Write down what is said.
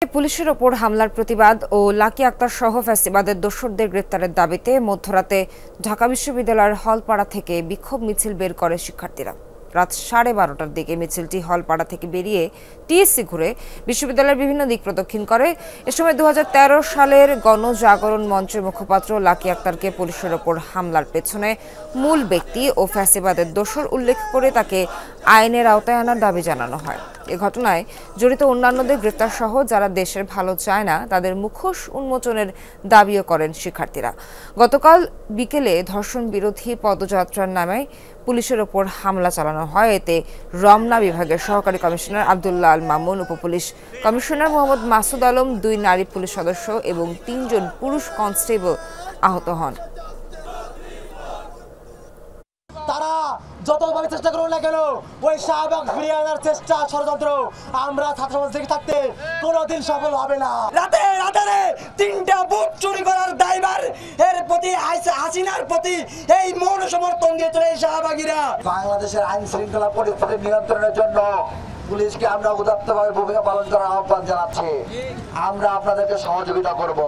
পুলিশের ওপর হামলার প্রতিবাদ ও লাকি আক্তার সহ ফ্যাসিবাদের দোসরদের গ্রেপ্তারের দাবিতে মধ্যরাতে ঢাকা বিশ্ববিদ্যালয়ের হলপাড়া থেকে বিক্ষোভ মিছিল বের করে শিক্ষার্থীরা। রাত 12:30টার দিকে মিছিলটি হলপাড়া থেকে বেরিয়ে টিএসসি ঘুরে বিশ্ববিদ্যালয়ের বিভিন্ন দিক প্রদক্ষিণ করে। এ সময় 2013 সালের গণজাগরণ মঞ্চের মুখপাত্র লাকি আক্তারকে পুলিশের ওপর হামলার পেছনে মূল ব্যক্তি ও ফ্যাসিবাদের দোসর উল্লেখ করে তাকে আইনের আওতায় আনার দাবি জানানো হয়। এ ঘটনায় জড়িত অন্যান্যদের গ্রেপ্তার সহ যারা দেশের ভালো চায় না তাদের মুখোশ উন্মোচনের দাবিও করেন শিক্ষার্থীরা। গতকাল বিকেলে ধর্ষণ বিরোধী পদযাত্রার নামে পুলিশের ওপর হামলা চালানো হয়। এতে রমনা বিভাগের সহকারী কমিশনার আব্দুল্লাহ আল মামুন, উপপুলিশ কমিশনার মোহাম্মদ মাসুদ আলম, 2 নারী পুলিশ সদস্য এবং 3 জন পুরুষ কনস্টেবল আহত হন। তারা যতভাবে চেষ্টা করুন না কেন, ওই শাহবাগ ফিরিয়ে আনার চেষ্টা ষড়যন্ত্র আমরা ছাত্রসমাজ থেকে থাকতে কোনোদিন সফল হবে না। রাতে রাতে 3টা বুথ চুরি করার দায়ভার এর প্রতি হাসিনার প্রতি এই মৌন সমর্থন দিয়ে চলে এই শাহবাগীরা। বাংলাদেশের আইন শৃঙ্খলা পরিস্থিতি নিয়ন্ত্রণের জন্য পুলিশকে আমরা উদাত্তভাবে ভূমিকা পালন করার আহ্বান জানাচ্ছি। আমরা আপনাদেরকে সহযোগিতা করব।